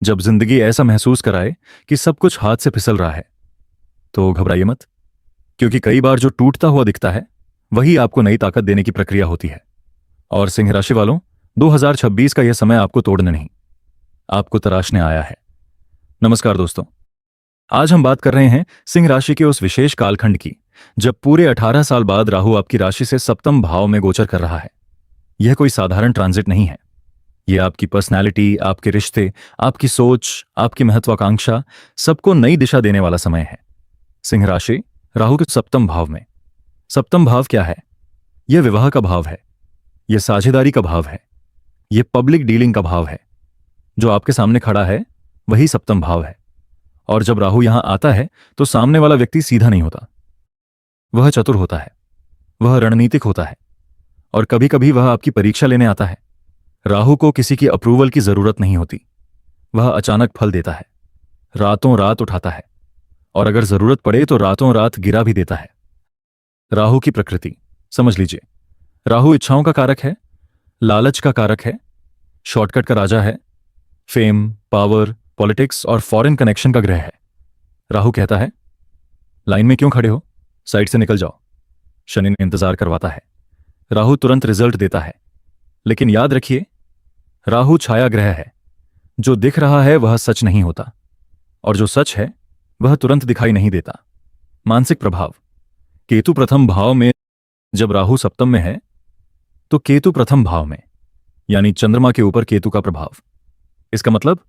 जब जिंदगी ऐसा महसूस कराए कि सब कुछ हाथ से फिसल रहा है, तो घबराइए मत, क्योंकि कई बार जो टूटता हुआ दिखता है वही आपको नई ताकत देने की प्रक्रिया होती है। और सिंह राशि वालों, 2026 का यह समय आपको तोड़ने नहीं, आपको तराशने आया है। नमस्कार दोस्तों, आज हम बात कर रहे हैं सिंह राशि के उस विशेष कालखंड की जब पूरे 18 साल बाद राहु आपकी राशि से सप्तम भाव में गोचर कर रहा है। यह कोई साधारण ट्रांजिट नहीं है। यह आपकी पर्सनैलिटी, आपके रिश्ते, आपकी सोच, आपकी महत्वाकांक्षा सबको नई दिशा देने वाला समय है। सिंह राशि राहु के सप्तम भाव में। सप्तम भाव क्या है? यह विवाह का भाव है, यह साझेदारी का भाव है, यह पब्लिक डीलिंग का भाव है। जो आपके सामने खड़ा है वही सप्तम भाव है। और जब राहु यहां आता है तो सामने वाला व्यक्ति सीधा नहीं होता, वह चतुर होता है, वह रणनीतिक होता है, और कभी कभी वह आपकी परीक्षा लेने आता है। राहु को किसी की अप्रूवल की जरूरत नहीं होती, वह अचानक फल देता है, रातों रात उठाता है, और अगर जरूरत पड़े तो रातों रात गिरा भी देता है। राहु की प्रकृति समझ लीजिए। राहु इच्छाओं का कारक है, लालच का कारक है, शॉर्टकट का राजा है, फेम, पावर, पॉलिटिक्स और फॉरेन कनेक्शन का ग्रह है। राहु कहता है, लाइन में क्यों खड़े हो, साइड से निकल जाओ। शनि इंतजार करवाता है, राहु तुरंत रिजल्ट देता है। लेकिन याद रखिए, राहु छाया ग्रह है, जो दिख रहा है वह सच नहीं होता, और जो सच है वह तुरंत दिखाई नहीं देता। मानसिक प्रभाव। केतु प्रथम भाव में। जब राहु सप्तम में है तो केतु प्रथम भाव में, यानी चंद्रमा के ऊपर केतु का प्रभाव। इसका मतलब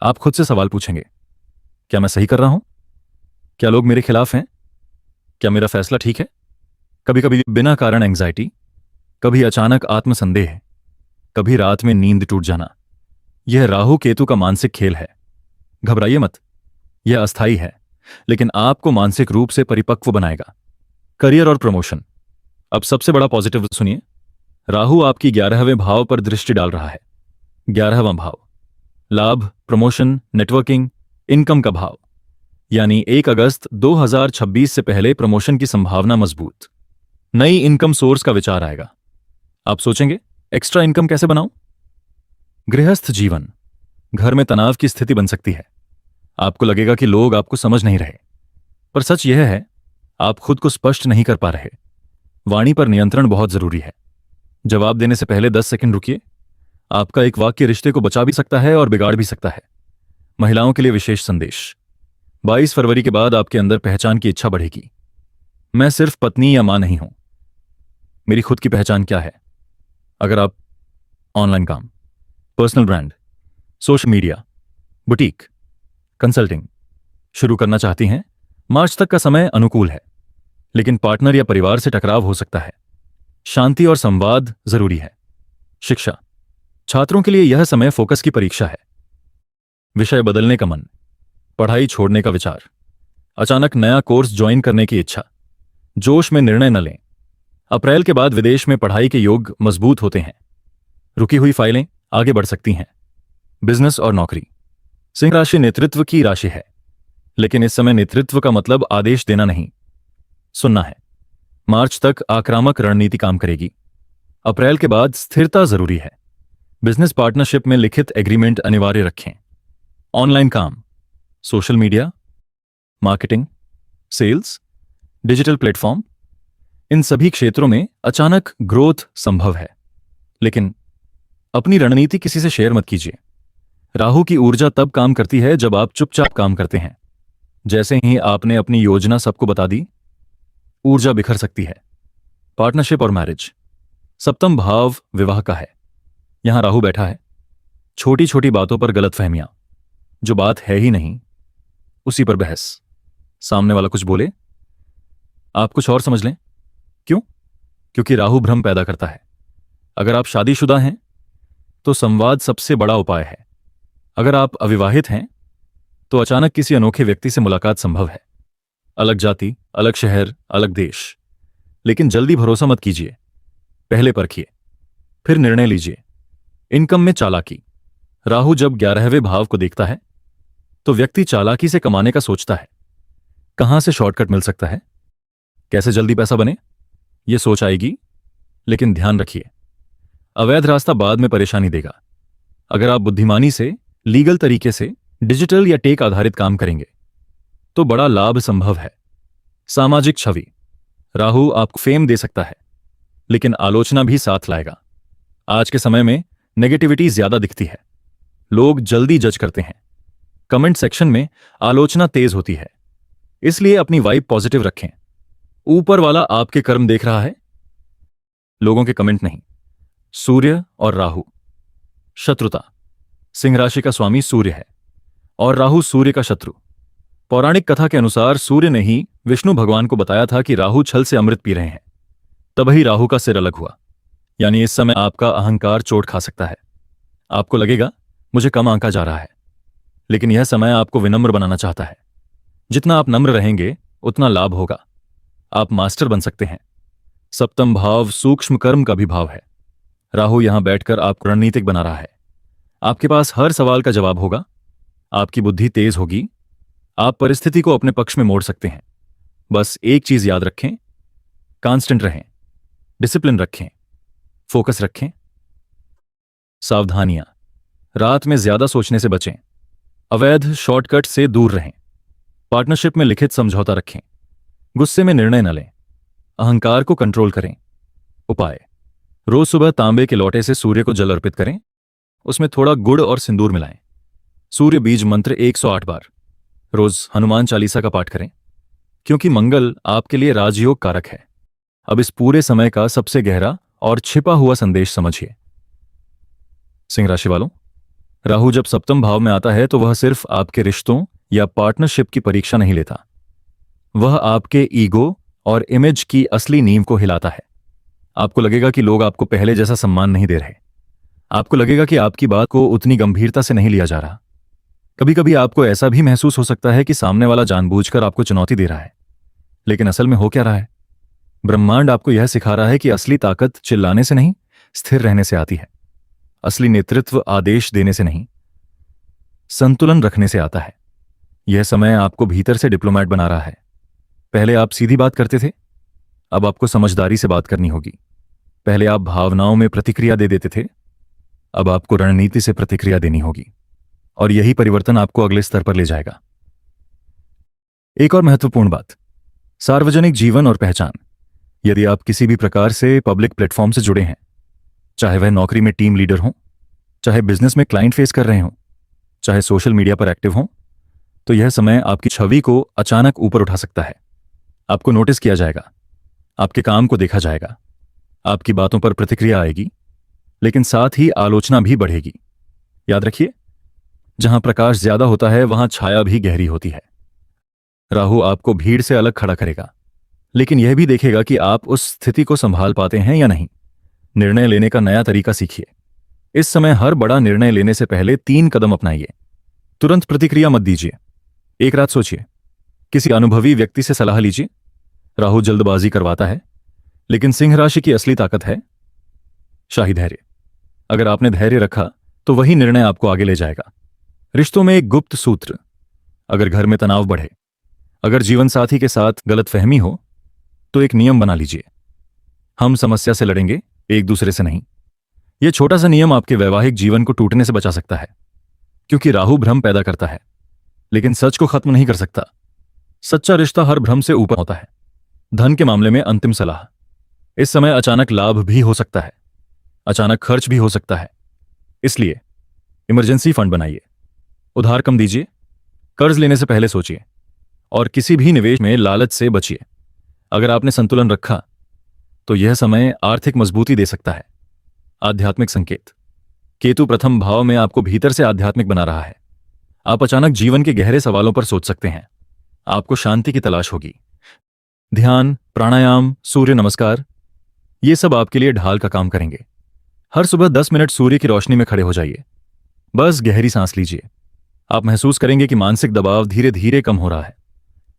आप खुद से सवाल पूछेंगे, क्या मैं सही कर रहा हूं? क्या लोग मेरे खिलाफ हैं? क्या मेरा फैसला ठीक है? कभी कभी बिना कारण एंग्जाइटी, कभी अचानक आत्मसंदेह, कभी रात में नींद टूट जाना। यह राहु केतु का मानसिक खेल है। घबराइए मत, यह अस्थायी है, लेकिन आपको मानसिक रूप से परिपक्व बनाएगा। करियर और प्रमोशन। अब सबसे बड़ा पॉजिटिव सुनिए, राहु आपकी 11वें भाव पर दृष्टि डाल रहा है। 11वां भाव लाभ, प्रमोशन, नेटवर्किंग, इनकम का भाव। यानी 1 अगस्त 2026 से पहले प्रमोशन की संभावना मजबूत। नई इनकम सोर्स का विचार आएगा। आप सोचेंगे, एक्स्ट्रा इनकम कैसे बनाऊं? गृहस्थ जीवन। घर में तनाव की स्थिति बन सकती है। आपको लगेगा कि लोग आपको समझ नहीं रहे, पर सच यह है, आप खुद को स्पष्ट नहीं कर पा रहे। वाणी पर नियंत्रण बहुत जरूरी है। जवाब देने से पहले 10 सेकंड रुकिए। आपका एक वाक्य रिश्ते को बचा भी सकता है और बिगाड़ भी सकता है। महिलाओं के लिए विशेष संदेश। 22 फरवरी के बाद आपके अंदर पहचान की इच्छा बढ़ेगी। मैं सिर्फ पत्नी या मां नहीं हूं, मेरी खुद की पहचान क्या है? अगर आप ऑनलाइन काम, personal brand, social media, boutique, consulting शुरू करना चाहती हैं, मार्च तक का समय अनुकूल है। लेकिन पार्टनर या परिवार से टकराव हो सकता है। शांति और संवाद जरूरी है। शिक्षा। छात्रों के लिए यह समय फोकस की परीक्षा है। विषय बदलने का मन, पढ़ाई छोड़ने का विचार, अचानक नया कोर्स ज्वाइन करने की इच्छा। जोश में निर्णय न लें। अप्रैल के बाद विदेश में पढ़ाई के योग मजबूत होते हैं। रुकी हुई फाइलें आगे बढ़ सकती हैं। बिजनेस और नौकरी। सिंह राशि नेतृत्व की राशि है, लेकिन इस समय नेतृत्व का मतलब आदेश देना नहीं, सुनना है। मार्च तक आक्रामक रणनीति काम करेगी। अप्रैल के बाद स्थिरता जरूरी है। बिजनेस पार्टनरशिप में लिखित एग्रीमेंट अनिवार्य रखें। ऑनलाइन काम, social media, marketing, sales, digital platform, इन सभी क्षेत्रों में अचानक ग्रोथ संभव है। लेकिन अपनी रणनीति किसी से शेयर मत कीजिए। राहु की ऊर्जा तब काम करती है जब आप चुपचाप काम करते हैं। जैसे ही आपने अपनी योजना सबको बता दी, ऊर्जा बिखर सकती है। पार्टनरशिप और मैरिज। सप्तम भाव विवाह का है। यहां राहु बैठा है। छोटी छोटी बातों पर गलतफहमियां, जो बात है ही नहीं उसी पर बहस। सामने वाला कुछ बोले, आप कुछ और समझ लें। क्यों? क्योंकि राहु भ्रम पैदा करता है। अगर आप शादीशुदा हैं तो संवाद सबसे बड़ा उपाय है। अगर आप अविवाहित हैं तो अचानक किसी अनोखे व्यक्ति से मुलाकात संभव है। अलग जाति, अलग शहर, अलग देश। लेकिन जल्दी भरोसा मत कीजिए, पहले परखिए, फिर निर्णय लीजिए। इनकम में चालाकी। राहु जब 11वें भाव को देखता है तो व्यक्ति चालाकी से कमाने का सोचता है। कहां से शॉर्टकट मिल सकता है, कैसे जल्दी पैसा बने, यह सोच आएगी। लेकिन ध्यान रखिए, अवैध रास्ता बाद में परेशानी देगा। अगर आप बुद्धिमानी से लीगल तरीके से डिजिटल या टेक आधारित काम करेंगे तो बड़ा लाभ संभव है। सामाजिक छवि, राहु आपको फेम दे सकता है, लेकिन आलोचना भी साथ लाएगा। आज के समय में नेगेटिविटी ज्यादा दिखती है, लोग जल्दी जज करते हैं, कमेंट सेक्शन में आलोचना तेज होती है, इसलिए अपनी वाइब पॉजिटिव रखें। ऊपर वाला आपके कर्म देख रहा है, लोगों के कमेंट नहीं। सूर्य और राहु, शत्रुता, सिंह राशि का स्वामी सूर्य है और राहु सूर्य का शत्रु। पौराणिक कथा के अनुसार सूर्य ने ही विष्णु भगवान को बताया था कि राहु छल से अमृत पी रहे हैं, तभी राहु का सिर अलग हुआ। यानी इस समय आपका अहंकार चोट खा सकता है। आपको लगेगा मुझे कम आंका जा रहा है, लेकिन यह समय आपको विनम्र बनाना चाहता है। जितना आप नम्र रहेंगे उतना लाभ होगा। आप मास्टर बन सकते हैं। सप्तम भाव सूक्ष्म कर्म का भी भाव है। राहु यहां बैठकर आपको रणनीतिक बना रहा है। आपके पास हर सवाल का जवाब होगा, आपकी बुद्धि तेज होगी, आप परिस्थिति को अपने पक्ष में मोड़ सकते हैं। बस एक चीज याद रखें, कांस्टेंट रहें, डिसिप्लिन रखें, फोकस रखें। सावधानियां, रात में ज्यादा सोचने से बचें, अवैध शॉर्टकट से दूर रहें, पार्टनरशिप में लिखित समझौता रखें, गुस्से में निर्णय न लें, अहंकार को कंट्रोल करें। उपाय, रोज सुबह तांबे के लोटे से सूर्य को जल अर्पित करें, उसमें थोड़ा गुड़ और सिंदूर मिलाएं। सूर्य बीज मंत्र 108 बार। रोज हनुमान चालीसा का पाठ करें, क्योंकि मंगल आपके लिए राजयोग कारक है। अब इस पूरे समय का सबसे गहरा और छिपा हुआ संदेश समझिए। सिंह राशि वालों, राहु जब सप्तम भाव में आता है तो वह सिर्फ आपके रिश्तों या पार्टनरशिप की परीक्षा नहीं लेता, वह आपके ईगो और इमेज की असली नींव को हिलाता है। आपको लगेगा कि लोग आपको पहले जैसा सम्मान नहीं दे रहे, आपको लगेगा कि आपकी बात को उतनी गंभीरता से नहीं लिया जा रहा। कभी कभी आपको ऐसा भी महसूस हो सकता है कि सामने वाला जानबूझकर आपको चुनौती दे रहा है, लेकिन असल में हो क्या रहा है? ब्रह्मांड आपको यह सिखा रहा है कि असली ताकत चिल्लाने से नहीं, स्थिर रहने से आती है। असली नेतृत्व आदेश देने से नहीं, संतुलन रखने से आता है। यह समय आपको भीतर से डिप्लोमैट बना रहा है। पहले आप सीधी बात करते थे, अब आपको समझदारी से बात करनी होगी। पहले आप भावनाओं में प्रतिक्रिया दे देते थे, अब आपको रणनीति से प्रतिक्रिया देनी होगी, और यही परिवर्तन आपको अगले स्तर पर ले जाएगा। एक और महत्वपूर्ण बात, सार्वजनिक जीवन और पहचान। यदि आप किसी भी प्रकार से पब्लिक प्लेटफॉर्म से जुड़े हैं, चाहे वह नौकरी में टीम लीडर हो, चाहे बिजनेस में क्लाइंट फेस कर रहे हो, चाहे सोशल मीडिया पर एक्टिव हो, तो यह समय आपकी छवि को अचानक ऊपर उठा सकता है। आपको नोटिस किया जाएगा, आपके काम को देखा जाएगा, आपकी बातों पर प्रतिक्रिया आएगी, लेकिन साथ ही आलोचना भी बढ़ेगी। याद रखिए, जहां प्रकाश ज्यादा होता है वहां छाया भी गहरी होती है। राहु आपको भीड़ से अलग खड़ा करेगा, लेकिन यह भी देखेगा कि आप उस स्थिति को संभाल पाते हैं या नहीं। निर्णय लेने का नया तरीका सीखिए। इस समय हर बड़ा निर्णय लेने से पहले 3 कदम अपनाइए। तुरंत प्रतिक्रिया मत दीजिए, एक रात सोचिए, किसी अनुभवी व्यक्ति से सलाह लीजिए। राहु जल्दबाजी करवाता है, लेकिन सिंह राशि की असली ताकत है शाही धैर्य। अगर आपने धैर्य रखा तो वही निर्णय आपको आगे ले जाएगा। रिश्तों में एक गुप्त सूत्र, अगर घर में तनाव बढ़े, अगर जीवन साथी के साथ गलतफहमी हो, तो एक नियम बना लीजिए, हम समस्या से लड़ेंगे, एक दूसरे से नहीं। यह छोटा सा नियम आपके वैवाहिक जीवन को टूटने से बचा सकता है, क्योंकि राहु भ्रम पैदा करता है, लेकिन सच को खत्म नहीं कर सकता। सच्चा रिश्ता हर भ्रम से ऊपर होता है। धन के मामले में अंतिम सलाह, इस समय अचानक लाभ भी हो सकता है, अचानक खर्च भी हो सकता है, इसलिए इमरजेंसी फंड बनाइए। उधार कम दीजिए, कर्ज लेने से पहले सोचिए, और किसी भी निवेश में लालच से बचिए। अगर आपने संतुलन रखा तो यह समय आर्थिक मजबूती दे सकता है। आध्यात्मिक संकेत, केतु प्रथम भाव में आपको भीतर से आध्यात्मिक बना रहा है। आप अचानक जीवन के गहरे सवालों पर सोच सकते हैं। आपको शांति की तलाश होगी। ध्यान, प्राणायाम, सूर्य नमस्कार, ये सब आपके लिए ढाल का काम करेंगे। हर सुबह 10 मिनट सूर्य की रोशनी में खड़े हो जाइए। बस गहरी सांस लीजिए। आप महसूस करेंगे कि मानसिक दबाव धीरे धीरे कम हो रहा है।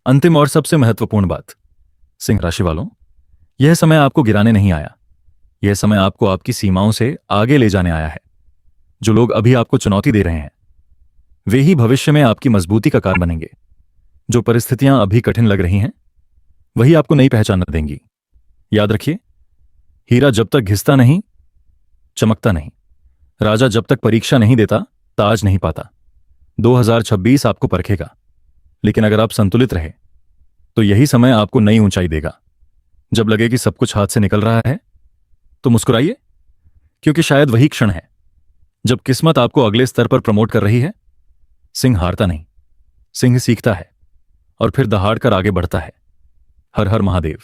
अंतिम और सबसे महत्वपूर्ण बात, सिंह राशि वालों, यह समय आपको गिराने नहीं आया, यह समय आपको आपकी सीमाओं से आगे ले जाने आया है। जो लोग अभी आपको चुनौती दे रहे हैं, वे ही भविष्य में आपकी मजबूती का कारण बनेंगे। जो परिस्थितियां अभी कठिन लग रही हैं, वही आपको नई पहचान देंगी। याद रखिए, हीरा जब तक घिसता नहीं, चमकता नहीं। राजा जब तक परीक्षा नहीं देता, ताज नहीं पाता। 2026 आपको परखेगा, लेकिन अगर आप संतुलित रहे तो यही समय आपको नई ऊंचाई देगा। जब लगे कि सब कुछ हाथ से निकल रहा है तो मुस्कुराइए, क्योंकि शायद वही क्षण है जब किस्मत आपको अगले स्तर पर प्रमोट कर रही है। सिंह हारता नहीं, सिंह सीखता है और फिर दहाड़ कर आगे बढ़ता है। हर हर महादेव।